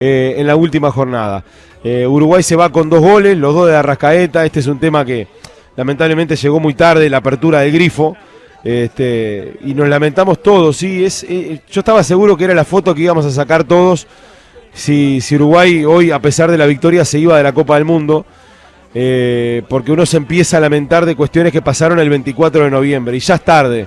en la última jornada. Uruguay se va con 2 goles, los 2 de Arrascaeta. Este es un tema que lamentablemente llegó muy tarde, la apertura del grifo. Y nos lamentamos todos, ¿sí? Yo estaba seguro que era la foto que íbamos a sacar todos si Uruguay hoy, a pesar de la victoria, se iba de la Copa del Mundo. Porque uno se empieza a lamentar de cuestiones que pasaron el 24 de noviembre y ya es tarde.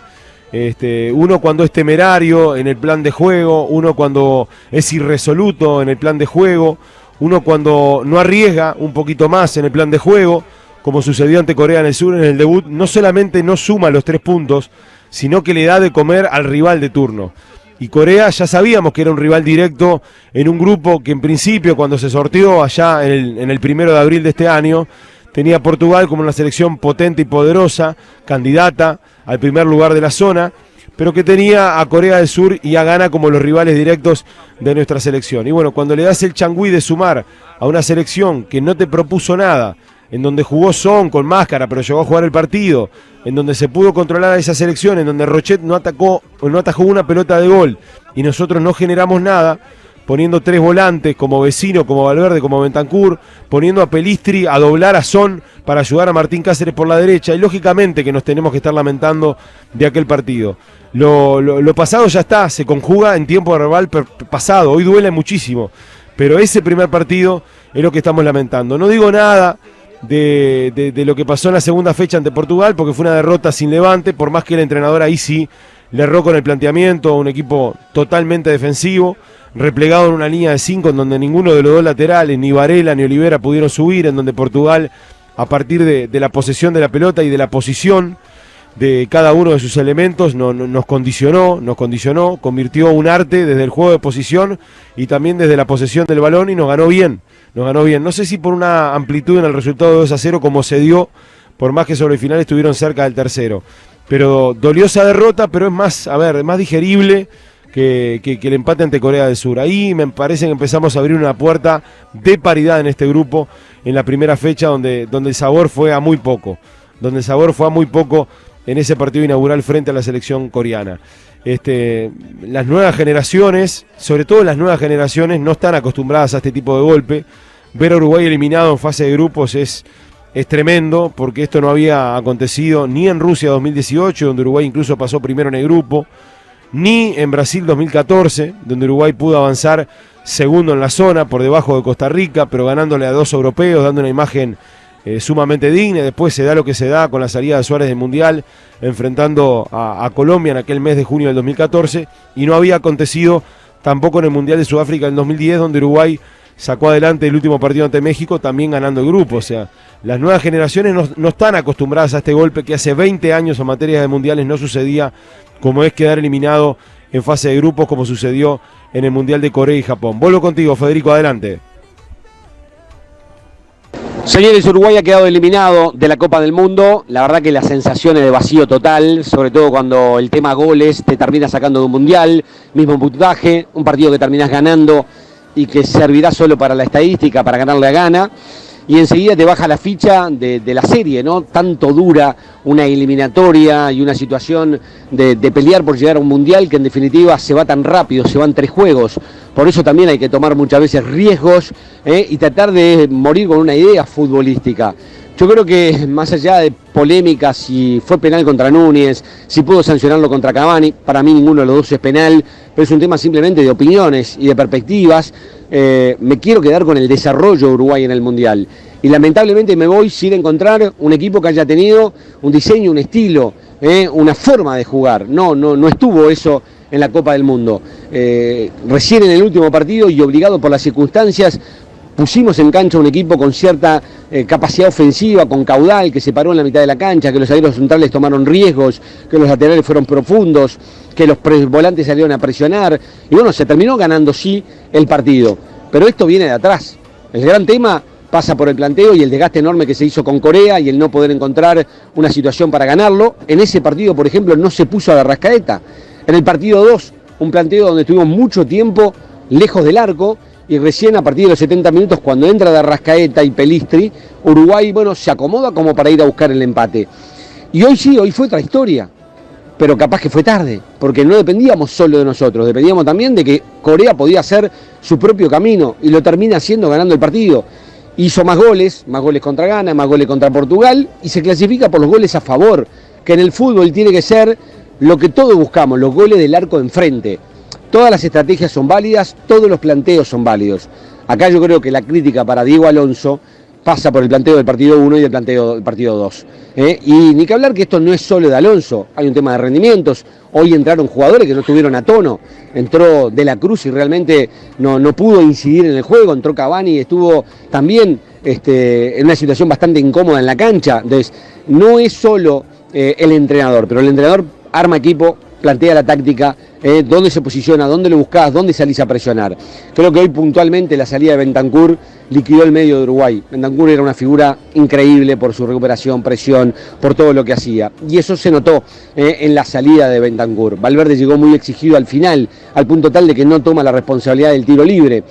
Uno cuando es temerario en el plan de juego, uno cuando es irresoluto en el plan de juego, uno cuando no arriesga un poquito más en el plan de juego, como sucedió ante Corea del Sur en el debut, no solamente no suma los 3 puntos, sino que le da de comer al rival de turno. Y Corea ya sabíamos que era un rival directo en un grupo que en principio, cuando se sorteó allá en el 1 de abril de este año, tenía a Portugal como una selección potente y poderosa, candidata al primer lugar de la zona, pero que tenía a Corea del Sur y a Ghana como los rivales directos de nuestra selección. Y bueno, cuando le das el changüí de sumar a una selección que no te propuso nada, en donde jugó Son con máscara, pero llegó a jugar el partido, en donde se pudo controlar a esa selección, en donde Rochet no atajó una pelota de gol y nosotros no generamos nada, poniendo 3 volantes como Vecino, como Valverde, como Bentancur, poniendo a Pelistri a doblar a Son para ayudar a Martín Cáceres por la derecha, y lógicamente que nos tenemos que estar lamentando de aquel partido. Lo pasado ya está, se conjuga en tiempo verbal pasado, hoy duele muchísimo, pero ese primer partido es lo que estamos lamentando. No digo nada de lo que pasó en la segunda fecha ante Portugal, porque fue una derrota sin levante, por más que el entrenador ahí sí le erró con el planteamiento, un equipo totalmente defensivo, replegado en una línea de 5 en donde ninguno de los 2 laterales, ni Varela ni Olivera, pudieron subir, en donde Portugal, a partir de la posesión de la pelota y de la posición de cada uno de sus elementos, nos condicionó, convirtió un arte desde el juego de posición y también desde la posesión del balón, y nos ganó bien. No sé si por una amplitud en el resultado de 2-0 como se dio, por más que sobre el final estuvieron cerca del tercero. Pero dolió esa derrota, pero es más digerible que el empate ante Corea del Sur. Ahí me parece que empezamos a abrir una puerta de paridad en este grupo en la primera fecha, donde el sabor fue a muy poco. En ese partido inaugural frente a la selección coreana. Las nuevas generaciones, sobre todo las nuevas generaciones, no están acostumbradas a este tipo de golpe. Ver a Uruguay eliminado en fase de grupos es tremendo, porque esto no había acontecido ni en Rusia 2018, donde Uruguay incluso pasó primero en el grupo, ni en Brasil 2014, donde Uruguay pudo avanzar segundo en la zona, por debajo de Costa Rica, pero ganándole a 2 europeos, dando una imagen sumamente digna. Después se da lo que se da con la salida de Suárez del Mundial, enfrentando a Colombia en aquel mes de junio del 2014, y no había acontecido tampoco en el Mundial de Sudáfrica en 2010, donde Uruguay sacó adelante el último partido ante México, también ganando el grupo. O sea, las nuevas generaciones no están acostumbradas a este golpe que hace 20 años en materia de mundiales no sucedía, como es quedar eliminado en fase de grupos, como sucedió en el Mundial de Corea y Japón. Vuelvo contigo, Federico, adelante. Señores, Uruguay ha quedado eliminado de la Copa del Mundo. La verdad que la sensación es de vacío total, sobre todo cuando el tema goles te termina sacando de un mundial, mismo puntaje, un partido que terminás ganando y que servirá solo para la estadística, para ganarle a Ghana, y enseguida te baja la ficha de la serie, ¿no? Tanto dura una eliminatoria y una situación de pelear por llegar a un mundial, que en definitiva se va tan rápido, se van 3 juegos. Por eso también hay que tomar muchas veces riesgos y tratar de morir con una idea futbolística. Yo creo que más allá de polémicas, si fue penal contra Núñez, si pudo sancionarlo contra Cavani, para mí ninguno de los dos es penal, pero es un tema simplemente de opiniones y de perspectivas. Me quiero quedar con el desarrollo de Uruguay en el Mundial. Y lamentablemente me voy sin encontrar un equipo que haya tenido un diseño, un estilo, una forma de jugar. No estuvo eso en la Copa del Mundo. Recién en el último partido y obligado por las circunstancias, pusimos en cancha un equipo con cierta capacidad ofensiva, con caudal, que se paró en la mitad de la cancha, que los zagueros centrales tomaron riesgos, que los laterales fueron profundos, que los volantes salieron a presionar, y bueno, se terminó ganando sí el partido. Pero esto viene de atrás. El gran tema pasa por el planteo y el desgaste enorme que se hizo con Corea y el no poder encontrar una situación para ganarlo. En ese partido, por ejemplo, no se puso a Arrascaeta. En el partido 2, un planteo donde estuvimos mucho tiempo lejos del arco, y recién a partir de los 70 minutos, cuando entra de Arrascaeta y Pelistri, Uruguay, bueno, se acomoda como para ir a buscar el empate. Y hoy sí, hoy fue otra historia. pero capaz que fue tarde, porque no dependíamos solo de nosotros, dependíamos también de que Corea podía hacer su propio camino, y lo termina haciendo ganando el partido. Hizo más goles contra Ghana, más goles contra Portugal, y se clasifica por los goles a favor, que en el fútbol tiene que ser lo que todos buscamos, los goles del arco de enfrente. Todas las estrategias son válidas, todos los planteos son válidos. Acá yo creo que la crítica para Diego Alonso pasa por el planteo del partido 1 y del planteo del partido 2. Y ni que hablar que esto no es solo de Alonso, hay un tema de rendimientos. Hoy entraron jugadores que no estuvieron a tono. Entró De la Cruz y realmente no pudo incidir en el juego. Entró Cavani y estuvo también en una situación bastante incómoda en la cancha. Entonces, no es solo el entrenador, pero el entrenador arma equipo, plantea la táctica, dónde se posiciona, dónde lo buscás, dónde salís a presionar. Creo que hoy puntualmente la salida de Bentancur liquidó el medio de Uruguay. Bentancur era una figura increíble por su recuperación, presión, por todo lo que hacía. Y eso se notó en la salida de Bentancur. Valverde llegó muy exigido al final, al punto tal de que no toma la responsabilidad del tiro libre.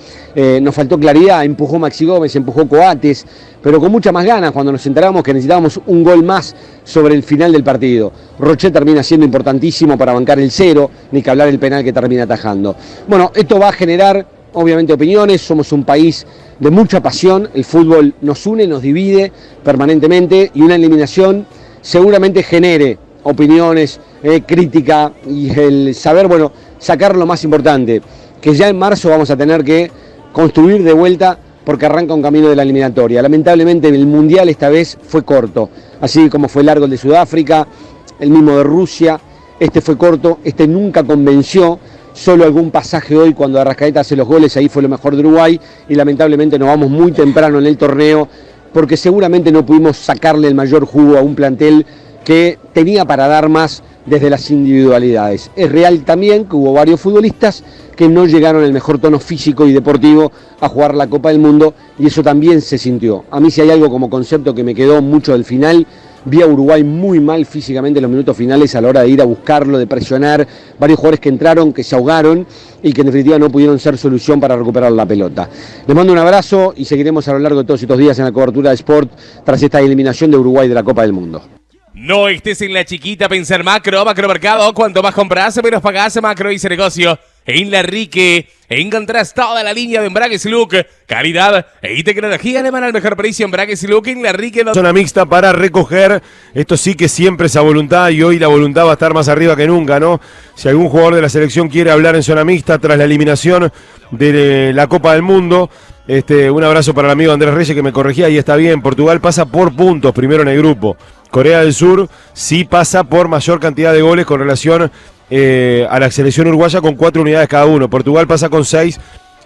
Nos faltó claridad, empujó Maxi Gómez, empujó Coates, pero con mucha más ganas cuando nos enteramos que necesitábamos un gol más sobre el final del partido. Rochet termina siendo importantísimo para bancar el 0, ni que hablar el penal que termina atajando. Bueno, esto va a generar obviamente opiniones, somos un país de mucha pasión, el fútbol nos une, nos divide permanentemente, y una eliminación seguramente genere opiniones, crítica, y el saber, sacar lo más importante, que ya en marzo vamos a tener que construir de vuelta, porque arranca un camino de la eliminatoria. Lamentablemente el Mundial esta vez fue corto, así como fue largo el de Sudáfrica, el mismo de Rusia. Este fue corto, este nunca convenció, solo algún pasaje hoy cuando Arrascaeta hace los goles, ahí fue lo mejor de Uruguay, y lamentablemente nos vamos muy temprano en el torneo, porque seguramente no pudimos sacarle el mayor jugo a un plantel que tenía para dar más desde las individualidades. Es real también que hubo varios futbolistas que no llegaron al mejor tono físico y deportivo a jugar la Copa del Mundo, y eso también se sintió. A mí, si hay algo como concepto que me quedó mucho del final, vi a Uruguay muy mal físicamente en los minutos finales a la hora de ir a buscarlo, de presionar, varios jugadores que entraron, que se ahogaron y que en definitiva no pudieron ser solución para recuperar la pelota. Les mando un abrazo y seguiremos a lo largo de todos estos días en la cobertura de Sport tras esta eliminación de Uruguay de la Copa del Mundo. No estés en la chiquita, pensar macro mercado. Cuanto más compras, menos pagás. Macro hice negocio. En La Rique encontrás toda la línea de embragues Look, calidad y tecnología alemana al mejor precio. Embragues Look en La Rique. Zona mixta para recoger. Esto sí que siempre es a voluntad, y hoy la voluntad va a estar más arriba que nunca, ¿no? Si algún jugador de la selección quiere hablar en zona mixta tras la eliminación de la Copa del Mundo, un abrazo para el amigo Andrés Reyes, que me corregía y está bien. Portugal pasa por puntos primero en el grupo. Corea del Sur sí pasa por mayor cantidad de goles con relación a la selección uruguaya, con 4 unidades cada uno. Portugal pasa con 6,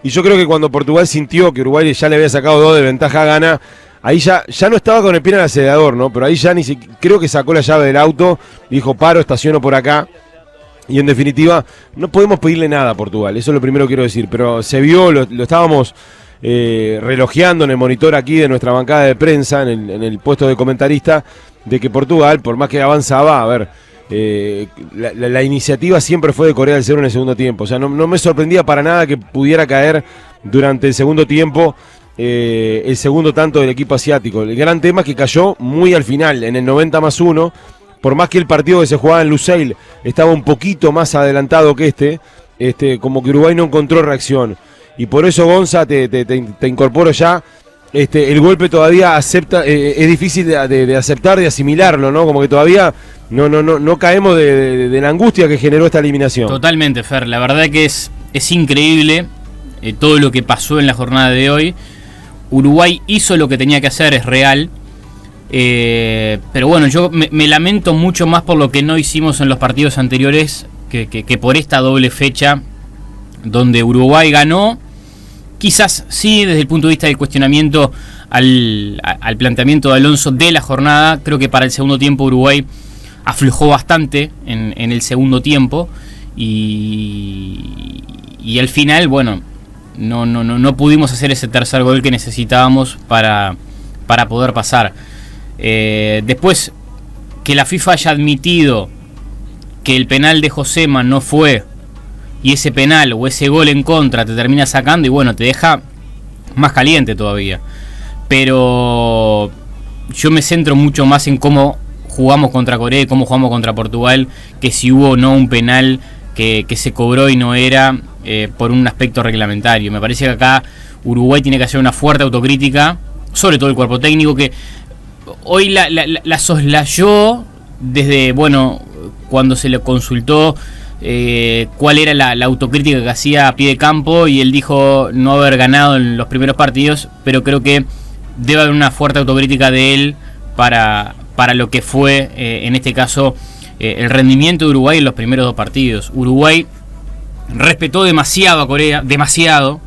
y yo creo que cuando Portugal sintió que Uruguay ya le había sacado 2 de ventaja a Ghana, ahí ya no estaba con el pie en el acelerador, ¿no? Pero ahí ya ni siquiera, creo que sacó la llave del auto, dijo paro, estaciono por acá. Y en definitiva, no podemos pedirle nada a Portugal, eso es lo primero que quiero decir, pero se vio, lo estábamos relojeando en el monitor aquí de nuestra bancada de prensa, en el puesto de comentarista, de que Portugal, por más que avanzaba, a ver, la iniciativa siempre fue de Corea del Sur en el segundo tiempo. O sea, no me sorprendía para nada que pudiera caer durante el segundo tiempo el segundo tanto del equipo asiático. El gran tema es que cayó muy al final, en el 90+1, por más que el partido que se jugaba en Lusail estaba un poquito más adelantado que como que Uruguay no encontró reacción. Y por eso, Gonza, te incorporo ya. El golpe todavía acepta, es difícil de aceptar, de asimilarlo, ¿no? Como que todavía no caemos de la angustia que generó esta eliminación. Totalmente, Fer. La verdad que es increíble todo lo que pasó en la jornada de hoy. Uruguay hizo lo que tenía que hacer, es real. Pero bueno, yo me lamento mucho más por lo que no hicimos en los partidos anteriores que por esta doble fecha donde Uruguay ganó. Quizás sí, desde el punto de vista del cuestionamiento al planteamiento de Alonso de la jornada, creo que para el segundo tiempo Uruguay aflojó bastante en el segundo tiempo y al final, bueno, no pudimos hacer ese tercer gol que necesitábamos para poder pasar. Después, que la FIFA haya admitido que el penal de Josema no fue, y ese penal o ese gol en contra te termina sacando, y bueno, te deja más caliente todavía. Pero yo me centro mucho más en cómo jugamos contra Corea y cómo jugamos contra Portugal, que si hubo o no un penal que se cobró y no era por un aspecto reglamentario. Me parece que acá Uruguay tiene que hacer una fuerte autocrítica, sobre todo el cuerpo técnico, que hoy la soslayó desde, bueno, cuando se le consultó cuál era la autocrítica que hacía a pie de campo, y él dijo no haber ganado en los primeros partidos, pero creo que debe haber una fuerte autocrítica de él para lo que fue, en este caso, el rendimiento de Uruguay en los primeros 2 partidos. Uruguay respetó demasiado a Corea, demasiado,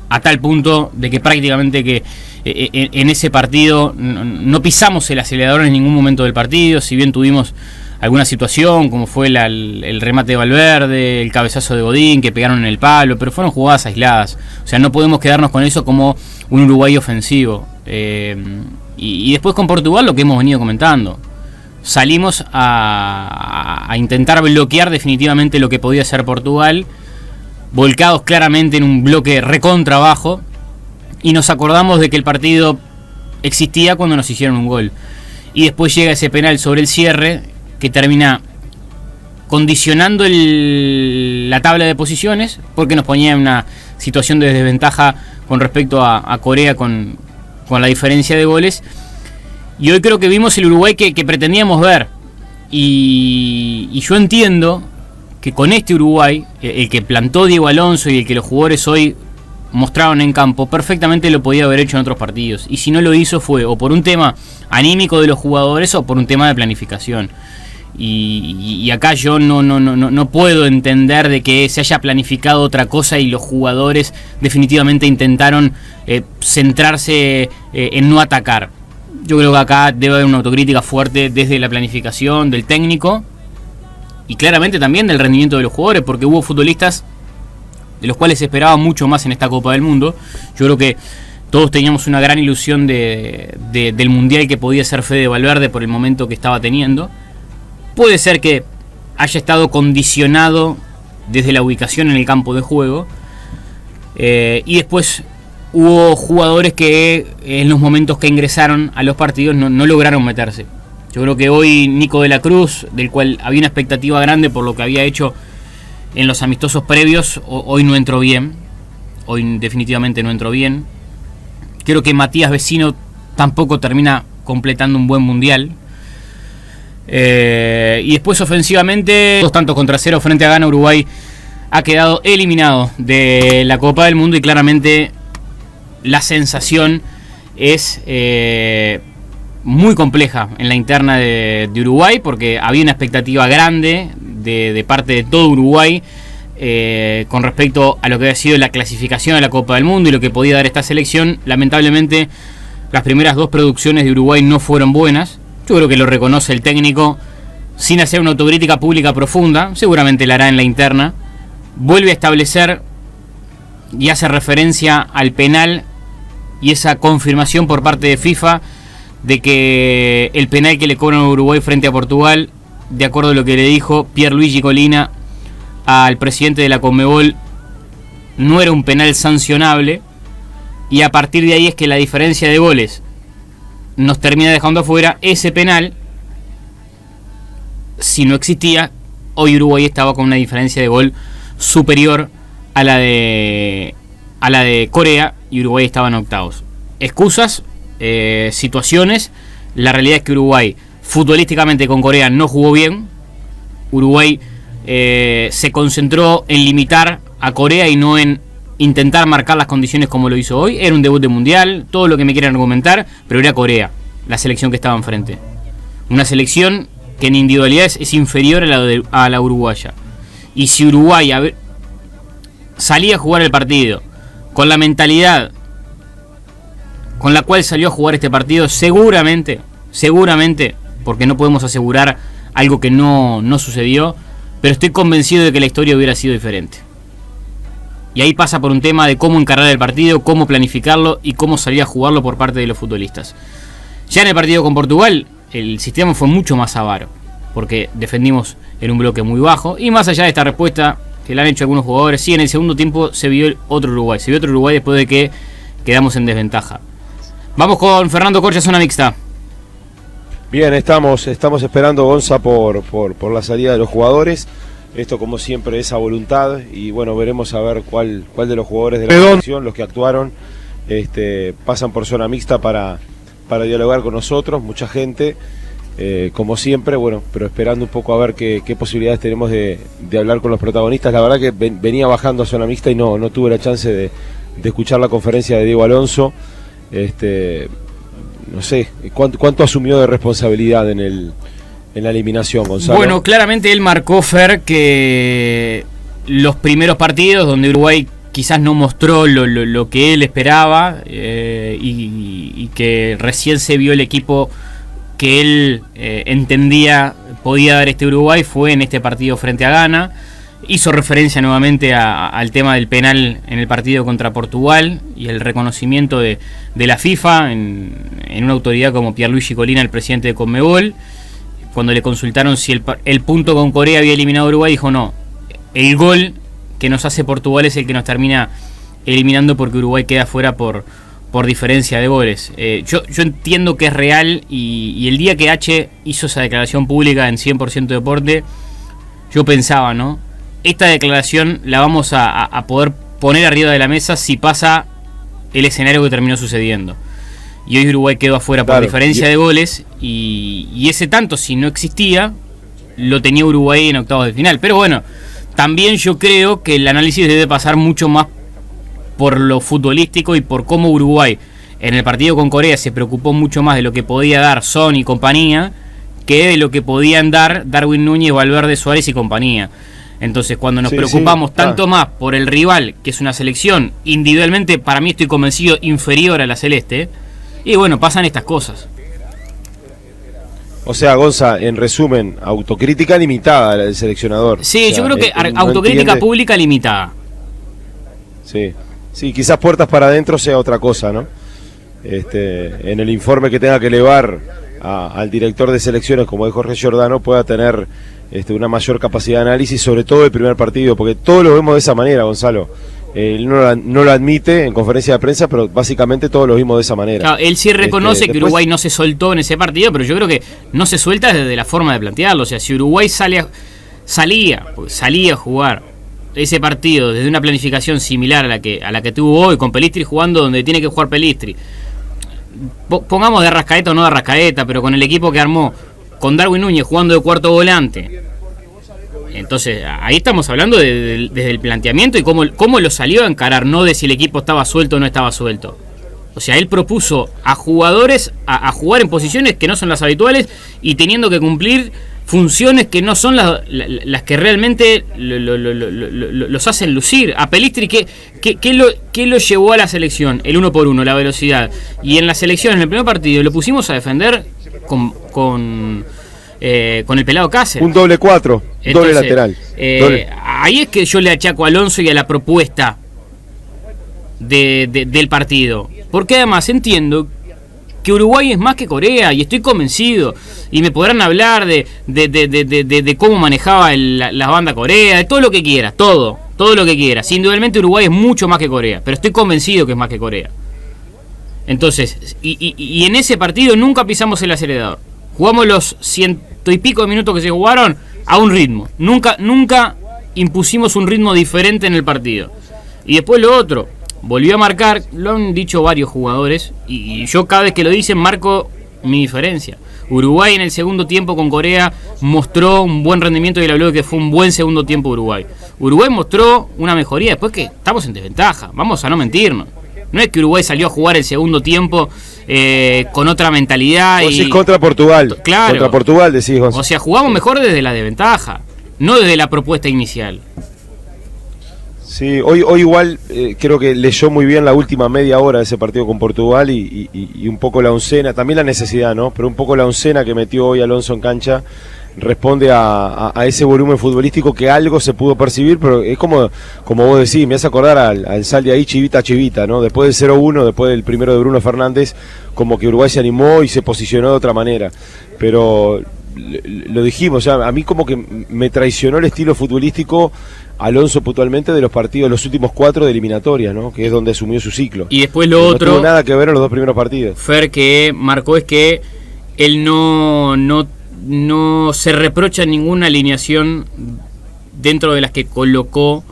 a tal punto de que prácticamente que en ese partido no pisamos el acelerador en ningún momento del partido, si bien tuvimos alguna situación como fue el remate de Valverde, el cabezazo de Godín que pegaron en el palo, pero fueron jugadas aisladas. O sea, no podemos quedarnos con eso como un Uruguay ofensivo. Y después con Portugal, lo que hemos venido comentando, salimos a intentar bloquear definitivamente lo que podía ser Portugal, volcados claramente en un bloque recontra bajo, y nos acordamos de que el partido existía cuando nos hicieron un gol. Y después llega ese penal sobre el cierre que termina condicionando la tabla de posiciones, porque nos ponía en una situación de desventaja con respecto a Corea con la diferencia de goles. Y hoy creo que vimos el Uruguay que pretendíamos ver. Y yo entiendo que con este Uruguay, el que plantó Diego Alonso y el que los jugadores hoy mostraron en campo, perfectamente lo podía haber hecho en otros partidos. Y si no lo hizo fue o por un tema anímico de los jugadores o por un tema de planificación. Y acá yo no puedo entender de que se haya planificado otra cosa y los jugadores definitivamente intentaron centrarse en no atacar. Yo creo que acá debe haber una autocrítica fuerte desde la planificación del técnico y claramente también del rendimiento de los jugadores, porque hubo futbolistas de los cuales se esperaba mucho más en esta Copa del Mundo. Yo creo que todos teníamos una gran ilusión del Mundial que podía ser Fede Valverde por el momento que estaba teniendo. Puede ser que haya estado condicionado desde la ubicación en el campo de juego. Y después hubo jugadores que en los momentos que ingresaron a los partidos no lograron meterse. Yo creo que hoy Nico de la Cruz, del cual había una expectativa grande por lo que había hecho en los amistosos previos, hoy no entró bien. Hoy definitivamente no entró bien. Creo que Matías Vecino tampoco termina completando un buen Mundial. Y después ofensivamente, 2 tantos contra 0 frente a Ghana, Uruguay ha quedado eliminado de la Copa del Mundo y claramente la sensación es muy compleja en la interna de Uruguay, porque había una expectativa grande de parte de todo Uruguay con respecto a lo que había sido la clasificación a la Copa del Mundo y lo que podía dar esta selección. Lamentablemente las primeras 2 producciones de Uruguay no fueron buenas. Yo creo que lo reconoce el técnico sin hacer una autocrítica pública profunda, seguramente la hará en la interna. Vuelve a establecer y hace referencia al penal y esa confirmación por parte de FIFA de que el penal que le cobran a Uruguay frente a Portugal, de acuerdo a lo que le dijo Pierluigi Collina al presidente de la Conmebol, no era un penal sancionable, y a partir de ahí es que la diferencia de goles nos termina dejando afuera. Ese penal, si no existía, hoy Uruguay estaba con una diferencia de gol superior a la de Corea y Uruguay estaba en octavos. Excusas, situaciones. La realidad es que Uruguay futbolísticamente con Corea no jugó bien. Uruguay se concentró en limitar a Corea y no en intentar marcar las condiciones como lo hizo hoy. Era un debut de mundial, todo lo que me quieran argumentar, pero era Corea la selección que estaba enfrente. Una selección que en individualidades es inferior a la uruguaya. Y si Uruguay salía a jugar el partido con la mentalidad con la cual salió a jugar este partido, seguramente, porque no podemos asegurar algo que no sucedió, pero estoy convencido de que la historia hubiera sido diferente. Y ahí pasa por un tema de cómo encarar el partido, cómo planificarlo y cómo salir a jugarlo por parte de los futbolistas. Ya en el partido con Portugal, el sistema fue mucho más avaro, porque defendimos en un bloque muy bajo, y más allá de esta respuesta que le han hecho algunos jugadores, sí, en el segundo tiempo se vio otro Uruguay después de que quedamos en desventaja. Vamos con Fernando Corcha, zona mixta. Bien, estamos esperando, Gonza, por la salida de los jugadores. Esto, como siempre, es a voluntad. Y bueno, veremos a ver cuál de los jugadores de la selección, los que actuaron, pasan por zona mixta para dialogar con nosotros. Mucha gente, como siempre, bueno, pero esperando un poco a ver qué posibilidades tenemos de hablar con los protagonistas. La verdad que venía bajando a zona mixta y no tuve la chance de escuchar la conferencia de Diego Alonso. No sé, ¿cuánto asumió de responsabilidad en la eliminación, Gonzalo? Bueno, claramente él marcó, Fer, que los primeros partidos donde Uruguay quizás no mostró lo que él esperaba, y que recién se vio el equipo que él entendía podía dar este Uruguay, fue en este partido frente a Ghana. Hizo referencia nuevamente al tema del penal en el partido contra Portugal y el reconocimiento de la FIFA en una autoridad como Pierluigi Collina, el presidente de Conmebol. Cuando le consultaron si el punto con Corea había eliminado a Uruguay, dijo no, el gol que nos hace Portugal es el que nos termina eliminando, porque Uruguay queda fuera por diferencia de goles. Yo entiendo que es real, y el día que H hizo esa declaración pública en 100% Deporte, yo pensaba, ¿no? Esta declaración la vamos a poder poner arriba de la mesa si pasa el escenario que terminó sucediendo. Y hoy Uruguay quedó afuera por diferencia de goles, y ese tanto, si no existía, lo tenía Uruguay en octavos de final. Pero bueno, también yo creo que el análisis debe pasar mucho más por lo futbolístico y por cómo Uruguay en el partido con Corea se preocupó mucho más de lo que podía dar Son y compañía que de lo que podían dar Darwin Núñez, Valverde, Suárez y compañía. Entonces, cuando nos preocupamos tanto más por el rival, que es una selección individualmente, para mí, estoy convencido, inferior a la celeste, y bueno, pasan estas cosas. O sea, Gonza, en resumen, autocrítica limitada del seleccionador. Sí, o sea, yo creo que autocrítica pública limitada. Sí, quizás puertas para adentro sea otra cosa, ¿no? En el informe que tenga que elevar al director de selecciones, como es Jorge Giordano, pueda tener una mayor capacidad de análisis, sobre todo el primer partido, porque todos lo vemos de esa manera, Gonzalo. Él no lo admite en conferencia de prensa, pero básicamente todos lo vimos de esa manera. Claro, él sí reconoce que Uruguay no se soltó en ese partido, pero yo creo que no se suelta desde la forma de plantearlo. O sea, si Uruguay salía a jugar ese partido desde una planificación similar a la que tuvo hoy, con Pelistri jugando donde tiene que jugar Pelistri, pongamos de Arrascaeta o no de Arrascaeta, pero con el equipo que armó, con Darwin Núñez jugando de cuarto volante, entonces ahí estamos hablando desde el planteamiento y cómo lo salió a encarar, no de si el equipo estaba suelto o no estaba suelto. O sea, él propuso a jugadores a jugar en posiciones que no son las habituales y teniendo que cumplir funciones que no son las que realmente los hacen lucir. A Pelistri, ¿qué lo llevó a la selección? El 1-por-1, la velocidad. Y en la selección, en el primer partido, lo pusimos a defender con el pelado Cáceres. Un doble 4, doble lateral. Ahí es que yo le achaco a Alonso y a la propuesta del partido. Porque además entiendo que Uruguay es más que Corea, y estoy convencido, y me podrán hablar de cómo manejaba la banda Corea, de todo lo que quieras, todo lo que quieras. Indudablemente Uruguay es mucho más que Corea, pero estoy convencido que es más que Corea. Entonces, y en ese partido nunca pisamos el acelerador. Jugamos los 100 y pico de minutos que se jugaron a un ritmo. Nunca impusimos un ritmo diferente en el partido. Y después lo otro, volvió a marcar, lo han dicho varios jugadores, y yo cada vez que lo dicen marco mi diferencia. Uruguay en el segundo tiempo con Corea mostró un buen rendimiento, y le habló de que fue un buen segundo tiempo Uruguay. Uruguay mostró una mejoría después que estamos en desventaja, vamos a no mentirnos. No es que Uruguay salió a jugar el segundo tiempo con otra mentalidad. Vos decís contra Portugal. Claro. Contra Portugal decís, Gonzalo. O sea, jugamos mejor desde la desventaja, no desde la propuesta inicial. Sí, hoy igual creo que leyó muy bien la última media hora de ese partido con Portugal y un poco la oncena, también la necesidad, ¿no? Pero un poco la oncena que metió hoy Alonso en cancha responde a ese volumen futbolístico que algo se pudo percibir, pero es como vos decís, me hace acordar al sal de ahí chivita, ¿no? Después del 0-1, después del primero de Bruno Fernández, como que Uruguay se animó y se posicionó de otra manera, pero lo dijimos, o sea, a mí como que me traicionó el estilo futbolístico Alonso puntualmente de los partidos, los últimos 4 de eliminatoria, ¿no? Que es donde asumió su ciclo. Y después lo otro, no tuvo nada que ver en los 2 primeros partidos. Fer, que marcó es que él no se reprocha ninguna alineación dentro de las que colocó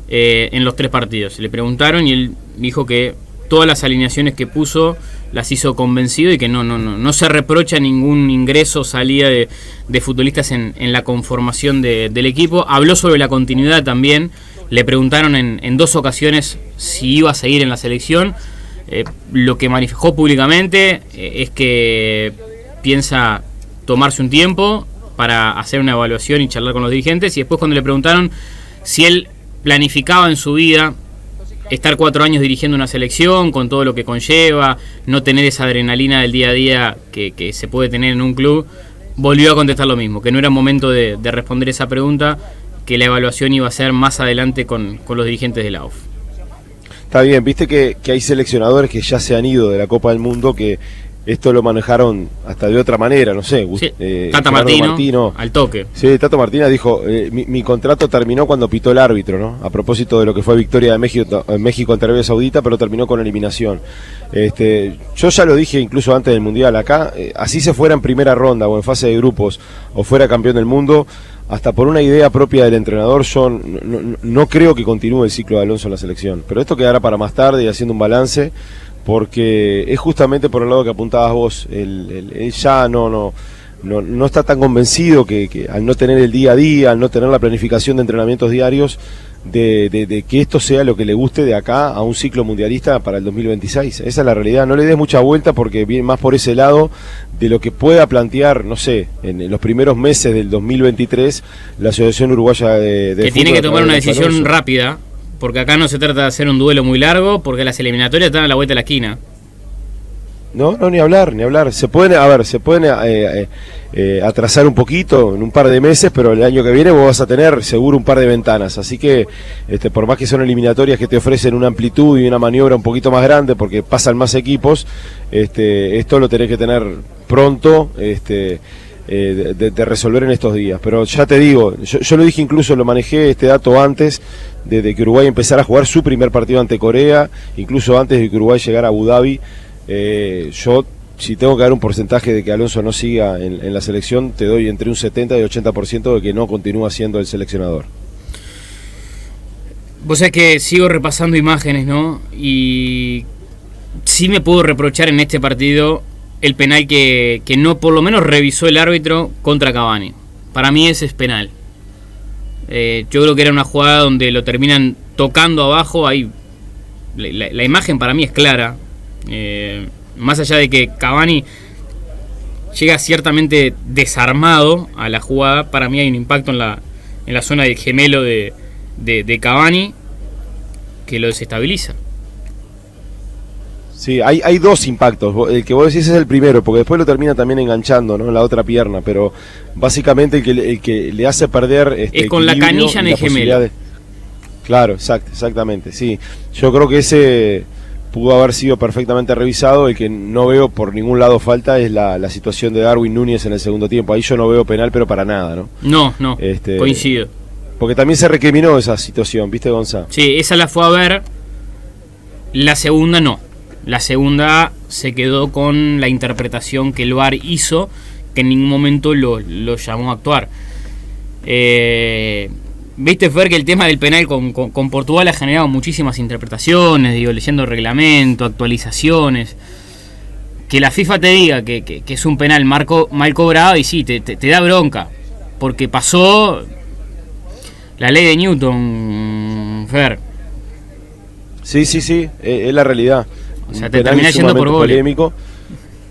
en los 3 partidos. Le preguntaron y él dijo que todas las alineaciones que puso las hizo convencido y que no se reprocha ningún ingreso o salida de futbolistas en la conformación del equipo. Habló sobre la continuidad también. Le preguntaron en 2 ocasiones si iba a seguir en la selección. Lo que manifestó públicamente es que piensa tomarse un tiempo para hacer una evaluación y charlar con los dirigentes, y después cuando le preguntaron si él planificaba en su vida estar 4 años dirigiendo una selección con todo lo que conlleva, no tener esa adrenalina del día a día que se puede tener en un club, volvió a contestar lo mismo, que no era momento de responder esa pregunta, que la evaluación iba a ser más adelante con los dirigentes de la OFF. Está bien, viste que hay seleccionadores que ya se han ido de la Copa del Mundo, que esto lo manejaron hasta de otra manera, no sé. Sí, Tata Martino, al toque. Sí, Tato Martino dijo, mi contrato terminó cuando pitó el árbitro, ¿no? A propósito de lo que fue victoria de México ante Arabia Saudita, pero terminó con eliminación. Yo ya lo dije incluso antes del Mundial, acá, así se fuera en primera ronda o en fase de grupos o fuera campeón del mundo, hasta por una idea propia del entrenador, yo no creo que continúe el ciclo de Alonso en la selección. Pero esto quedará para más tarde y haciendo un balance, porque es justamente por el lado que apuntabas vos. Él ya no está tan convencido que al no tener el día a día, al no tener la planificación de entrenamientos diarios, de que esto sea lo que le guste de acá a un ciclo mundialista para el 2026. Esa es la realidad. No le des mucha vuelta, porque viene más por ese lado de lo que pueda plantear, no sé, en los primeros meses del 2023 la Asociación Uruguaya de que tiene que tomar una decisión rápida, porque acá no se trata de hacer un duelo muy largo, porque las eliminatorias están a la vuelta de la esquina. No, ni hablar. Se pueden atrasar un poquito, en un par de meses, pero el año que viene vos vas a tener seguro un par de ventanas. Así que, por más que son eliminatorias que te ofrecen una amplitud y una maniobra un poquito más grande, porque pasan más equipos, esto lo tenés que tener pronto, de resolver en estos días. Pero ya te digo, yo lo dije, incluso lo manejé este dato antes de que Uruguay empezara a jugar su primer partido ante Corea, incluso antes de que Uruguay llegara a Abu Dhabi. Yo, si tengo que dar un porcentaje de que Alonso no siga en la selección, te doy entre un 70 y 80% de que no continúa siendo el seleccionador. Vos sabés que sigo repasando imágenes, ¿no? Y sí me puedo reprochar en este partido el penal que no, por lo menos revisó el árbitro contra Cavani. Para mí ese es penal. Yo creo que era una jugada donde lo terminan tocando abajo. Ahí la imagen para mí es clara. Más allá de que Cavani llega ciertamente desarmado a la jugada, para mí hay un impacto en la zona del gemelo de Cavani que lo desestabiliza. Sí, hay 2 impactos. El que vos decís es el primero, porque después lo termina también enganchando, ¿no?, en la otra pierna, pero básicamente el que le hace perder es con la canilla en el gemelo. Claro, exactamente, sí. Yo creo que ese pudo haber sido perfectamente revisado. El que no veo por ningún lado falta es la situación de Darwin Núñez en el segundo tiempo. Ahí yo no veo penal, pero para nada, ¿no? No, coincido. Porque también se recriminó esa situación, ¿viste, Gonzalo? Sí, esa la fue a ver. La segunda no. La segunda se quedó con la interpretación que el VAR hizo, que en ningún momento lo llamó a actuar. Viste, Fer, que el tema del penal con Portugal ha generado muchísimas interpretaciones, leyendo el reglamento, actualizaciones. Que la FIFA te diga que es un penal mal cobrado, y sí, te da bronca, porque pasó la ley de Newton, Fer. Sí, es la realidad. O sea, te terminás yendo por gol. Polémico.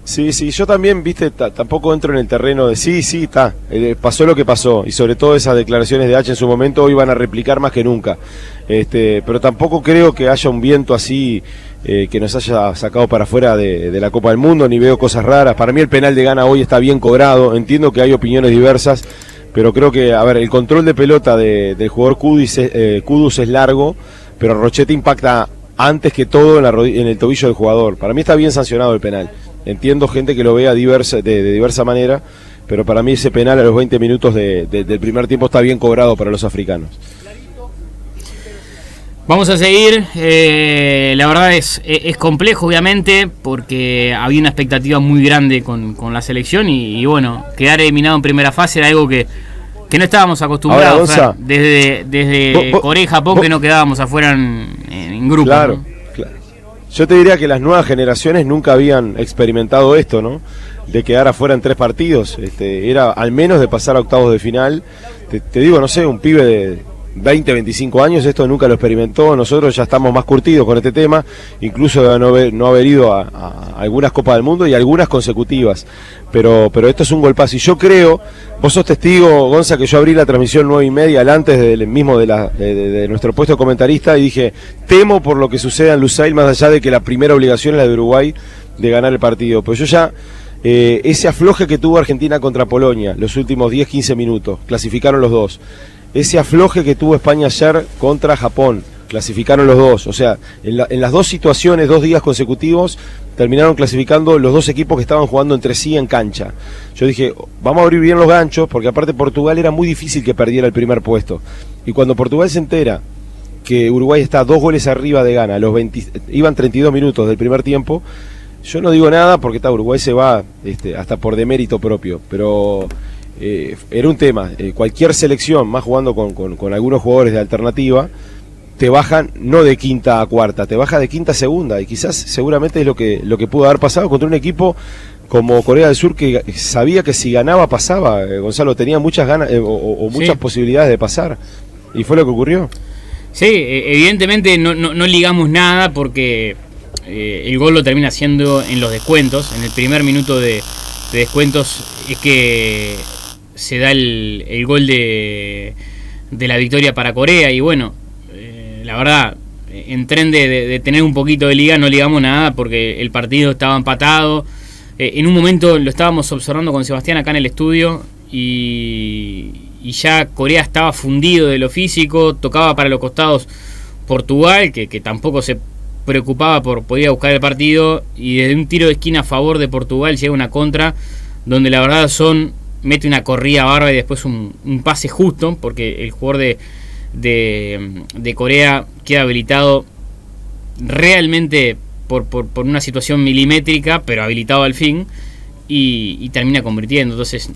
Sí, yo también, viste, tampoco entro en el terreno de está, pasó lo que pasó, y sobre todo esas declaraciones de H en su momento hoy van a replicar más que nunca, pero tampoco creo que haya un viento así que nos haya sacado para afuera de la Copa del Mundo, ni veo cosas raras. Para mí el penal de Ghana hoy está bien cobrado, entiendo que hay opiniones diversas, pero creo que, el control de pelota del jugador Kudus es largo, pero Rochete impacta antes que todo en el tobillo del jugador. Para mí está bien sancionado el penal. Entiendo gente que lo vea de diversa manera, pero para mí ese penal a los 20 minutos del primer tiempo está bien cobrado para los africanos. Vamos a seguir, la verdad es complejo obviamente porque había una expectativa muy grande con la selección y bueno, quedar eliminado en primera fase era algo que no estábamos acostumbrados. Ahora, Gonza, desde Corea y Japón que no quedábamos afuera en grupo. Claro, ¿no? claro. Yo te diría que las nuevas generaciones nunca habían experimentado esto, ¿no? De quedar afuera en 3 partidos. Era al menos de pasar a octavos de final. Te digo, no sé, un pibe de 20, 25 años, esto nunca lo experimentó. Nosotros ya estamos más curtidos con este tema, incluso de no haber ido a algunas Copas del Mundo y algunas consecutivas. Pero esto es un golpazo. Y yo creo, vos sos testigo, Gonza, que yo abrí la transmisión 9:30 antes de nuestro puesto de comentarista y dije, temo por lo que suceda en Lusail, más allá de que la primera obligación es la de Uruguay de ganar el partido. Pero yo ya, ese afloje que tuvo Argentina contra Polonia, los últimos 10-15 minutos, clasificaron los dos. Ese afloje que tuvo España ayer contra Japón, clasificaron los dos. O sea, en las dos situaciones, 2 días consecutivos, terminaron clasificando los dos equipos que estaban jugando entre sí en cancha. Yo dije, vamos a abrir bien los ganchos, porque aparte Portugal era muy difícil que perdiera el primer puesto. Y cuando Portugal se entera que Uruguay está 2 goles arriba de Ghana, iban 32 minutos del primer tiempo, yo no digo nada porque Uruguay se va hasta por demérito propio, pero... era un tema, cualquier selección, más jugando con algunos jugadores de alternativa, te bajan no de quinta a cuarta, te baja de quinta a segunda, y quizás seguramente es lo que pudo haber pasado contra un equipo como Corea del Sur, que sabía que si ganaba pasaba. Gonzalo, tenía muchas ganas o muchas posibilidades de pasar, y fue lo que ocurrió. Sí, evidentemente no ligamos nada porque el gol lo termina haciendo en los descuentos, en el primer minuto de descuentos es que se da el gol de la victoria para Corea. Y bueno, la verdad, en tren de tener un poquito de liga no ligamos nada porque el partido estaba empatado. En un momento lo estábamos observando con Sebastián acá en el estudio y ya Corea estaba fundido de lo físico, tocaba para los costados Portugal, que tampoco se preocupaba por poder buscar el partido, y desde un tiro de esquina a favor de Portugal llega una contra donde la verdad mete una corrida bárbara y después un pase justo, porque el jugador de Corea queda habilitado realmente por una situación milimétrica, pero habilitado al fin, y termina convirtiendo. Entonces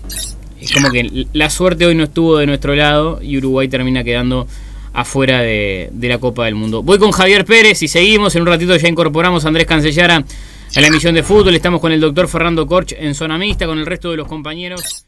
es como que la suerte hoy no estuvo de nuestro lado y Uruguay termina quedando afuera de la Copa del Mundo. Voy con Javier Pérez y seguimos. En un ratito ya incorporamos a Andrés Cancellara a la emisión de fútbol. Estamos con el doctor Fernando Corch en zona mixta, con el resto de los compañeros.